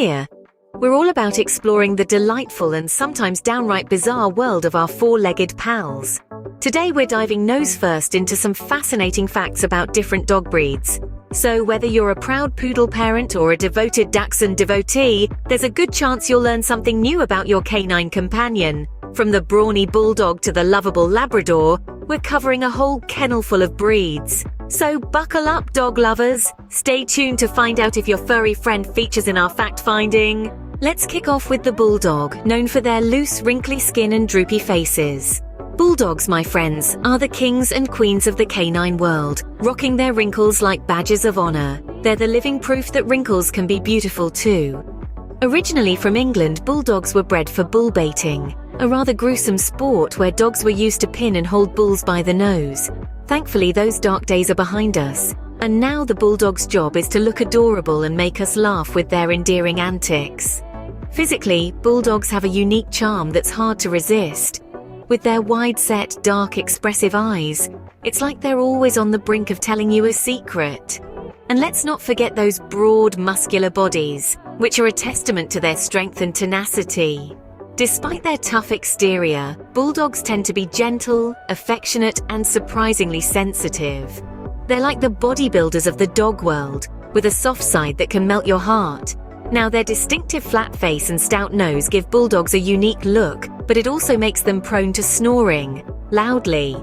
Here, we're all about exploring the delightful and sometimes downright bizarre world of our four-legged pals. Today we're diving nose first into some fascinating facts about different dog breeds. So whether you're a proud poodle parent or a devoted Dachshund devotee, there's a good chance you'll learn something new about your canine companion. From the brawny Bulldog to the lovable Labrador, we're covering a whole kennel full of breeds. So buckle up, dog lovers. Stay tuned to find out if your furry friend features in our fact-finding. Let's kick off with the Bulldog, known for their loose, wrinkly skin and droopy faces. Bulldogs, my friends, are the kings and queens of the canine world, rocking their wrinkles like badges of honor. They're the living proof that wrinkles can be beautiful too. Originally from England, bulldogs were bred for bull baiting, a rather gruesome sport where dogs were used to pin and hold bulls by the nose. Thankfully, those dark days are behind us, and now the bulldog's job is to look adorable and make us laugh with their endearing antics. Physically, bulldogs have a unique charm that's hard to resist. With their wide-set, dark, expressive eyes, it's like they're always on the brink of telling you a secret. And let's not forget those broad, muscular bodies, which are a testament to their strength and tenacity. Despite their tough exterior, bulldogs tend to be gentle, affectionate, and surprisingly sensitive. They're like the bodybuilders of the dog world, with a soft side that can melt your heart. Now, their distinctive flat face and stout nose give bulldogs a unique look, but it also makes them prone to snoring loudly.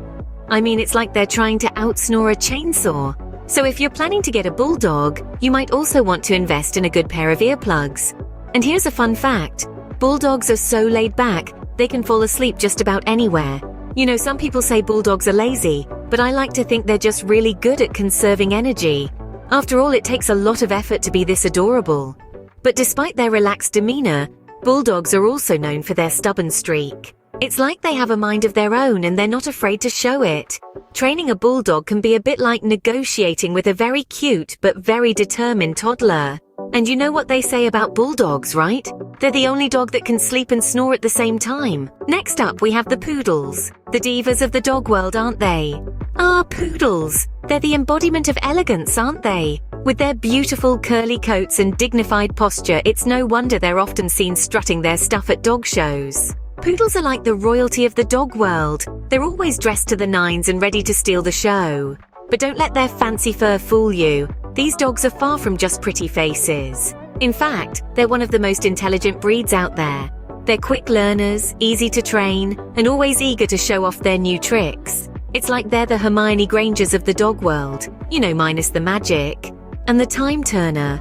I mean, it's like they're trying to outsnore a chainsaw. So if you're planning to get a bulldog, you might also want to invest in a good pair of earplugs. And here's a fun fact. Bulldogs are so laid back, they can fall asleep just about anywhere. You know, some people say bulldogs are lazy, but I like to think they're just really good at conserving energy. After all, it takes a lot of effort to be this adorable. But despite their relaxed demeanor, bulldogs are also known for their stubborn streak. It's like they have a mind of their own and they're not afraid to show it. Training a bulldog can be a bit like negotiating with a very cute but very determined toddler. And you know what they say about bulldogs, right? They're the only dog that can sleep and snore at the same time. Next up, we have the poodles. The divas of the dog world, aren't they? Poodles. They're the embodiment of elegance, aren't they? With their beautiful curly coats and dignified posture, it's no wonder they're often seen strutting their stuff at dog shows. Poodles are like the royalty of the dog world. They're always dressed to the nines and ready to steal the show. But don't let their fancy fur fool you. These dogs are far from just pretty faces. In fact, they're one of the most intelligent breeds out there. They're quick learners, easy to train, and always eager to show off their new tricks. It's like they're the Hermione Grangers of the dog world, you know, minus the magic, and the time turner,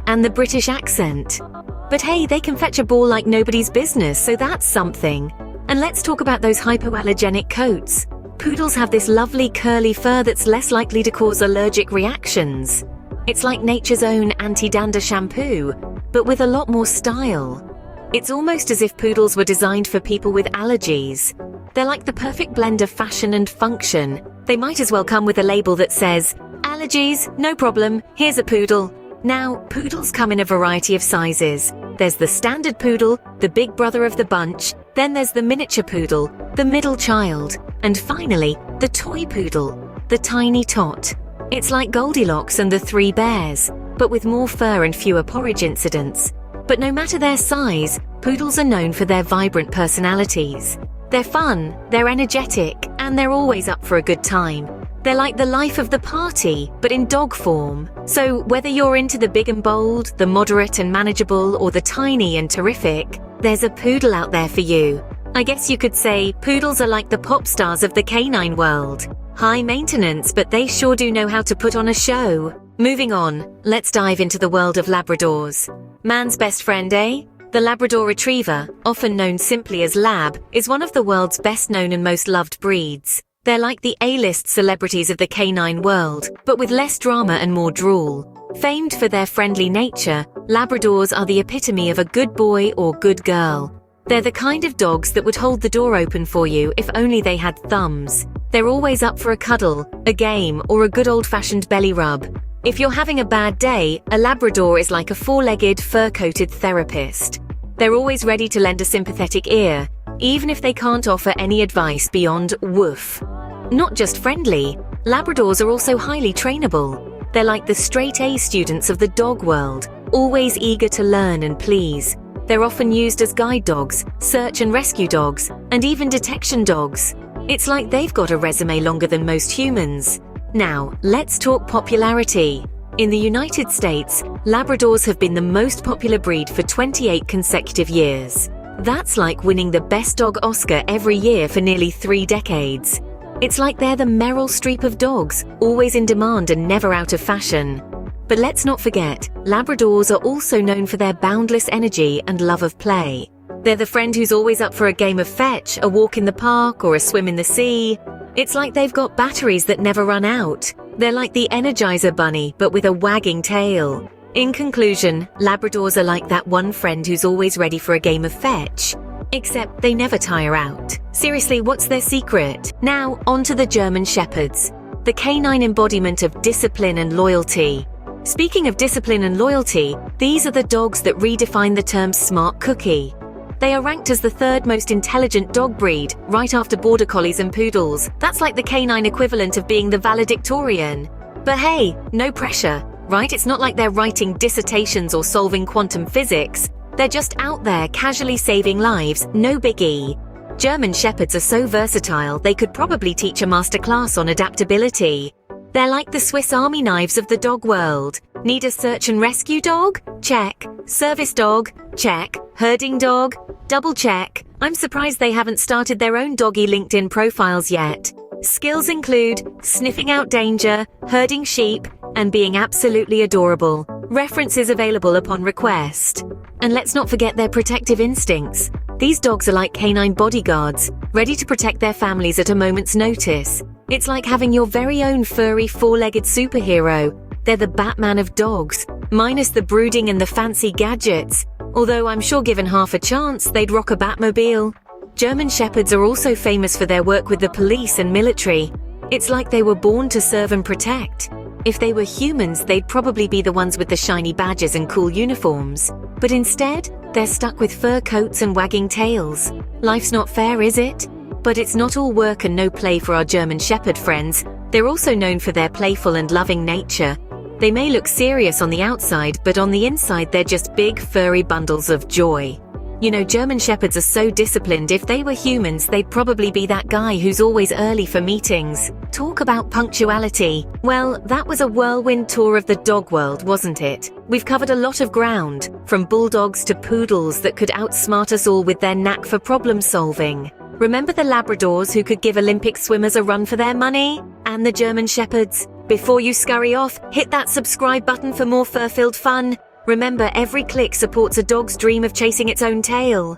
and the British accent. But hey, they can fetch a ball like nobody's business, so that's something. And let's talk about those hypoallergenic coats. Poodles have this lovely curly fur that's less likely to cause allergic reactions. It's like nature's own anti-dander shampoo, but with a lot more style. It's almost as if poodles were designed for people with allergies. They're like the perfect blend of fashion and function. They might as well come with a label that says, "Allergies? No problem, here's a poodle." Now, poodles come in a variety of sizes. There's the standard poodle, the big brother of the bunch, then there's the miniature poodle, the middle child, and finally, the toy poodle, the tiny tot. It's like Goldilocks and the Three Bears, but with more fur and fewer porridge incidents. But no matter their size, poodles are known for their vibrant personalities. They're fun, they're energetic, and they're always up for a good time. They're like the life of the party, but in dog form. So whether you're into the big and bold, the moderate and manageable, or the tiny and terrific, there's a poodle out there for you. I guess you could say poodles are like the pop stars of the canine world. High maintenance, but they sure do know how to put on a show. Moving on, let's dive into the world of Labradors. Man's best friend, eh? The Labrador Retriever, often known simply as Lab, is one of the world's best known and most loved breeds. They're like the A-list celebrities of the canine world, but with less drama and more drool. Famed for their friendly nature, Labradors are the epitome of a good boy or good girl. They're the kind of dogs that would hold the door open for you if only they had thumbs. They're always up for a cuddle, a game, or a good old-fashioned belly rub. If you're having a bad day, a Labrador is like a four-legged, fur-coated therapist. They're always ready to lend a sympathetic ear, even if they can't offer any advice beyond woof. Not just friendly, Labradors are also highly trainable. They're like the straight-A students of the dog world, always eager to learn and please. They're often used as guide dogs, search and rescue dogs, and even detection dogs. It's like they've got a resume longer than most humans. Now, let's talk popularity. In the United States, Labradors have been the most popular breed for 28 consecutive years. That's like winning the Best Dog Oscar every year for nearly 3 decades. It's like they're the Meryl Streep of dogs, always in demand and never out of fashion. But let's not forget, Labradors are also known for their boundless energy and love of play. They're the friend who's always up for a game of fetch, a walk in the park, or a swim in the sea. It's like they've got batteries that never run out. They're like the Energizer Bunny, but with a wagging tail. In conclusion, Labradors are like that one friend who's always ready for a game of fetch. Except they never tire out. Seriously, what's their secret? Now, on to the German Shepherds, the canine embodiment of discipline and loyalty. Speaking of discipline and loyalty, these are the dogs that redefine the term smart cookie. They are ranked as the 3rd most intelligent dog breed, right after border collies and poodles. That's like the canine equivalent of being the valedictorian. But hey, no pressure, right? It's not like they're writing dissertations or solving quantum physics. They're just out there casually saving lives, no biggie. German Shepherds are so versatile, they could probably teach a masterclass on adaptability. They're like the Swiss Army knives of the dog world. Need a search and rescue dog? Check. Service dog? Check. Herding dog? Double check. I'm surprised they haven't started their own doggy LinkedIn profiles yet. Skills include sniffing out danger, herding sheep, and being absolutely adorable. References available upon request. And let's not forget their protective instincts. These dogs are like canine bodyguards, ready to protect their families at a moment's notice. It's like having your very own furry 4-legged superhero. They're the Batman of dogs, minus the brooding and the fancy gadgets. Although I'm sure given half a chance, they'd rock a Batmobile. German Shepherds are also famous for their work with the police and military. It's like they were born to serve and protect. If they were humans, they'd probably be the ones with the shiny badges and cool uniforms. But instead, they're stuck with fur coats and wagging tails. Life's not fair, is it? But it's not all work and no play for our German Shepherd friends. They're also known for their playful and loving nature. They may look serious on the outside, but on the inside they're just big, furry bundles of joy. You know, German Shepherds are so disciplined, if they were humans, they'd probably be that guy who's always early for meetings. Talk about punctuality. Well, that was a whirlwind tour of the dog world, wasn't it? We've covered a lot of ground, from bulldogs to poodles that could outsmart us all with their knack for problem solving. Remember the Labradors who could give Olympic swimmers a run for their money? And the German Shepherds? Before you scurry off, hit that subscribe button for more fur-filled fun. Remember, every click supports a dog's dream of chasing its own tail.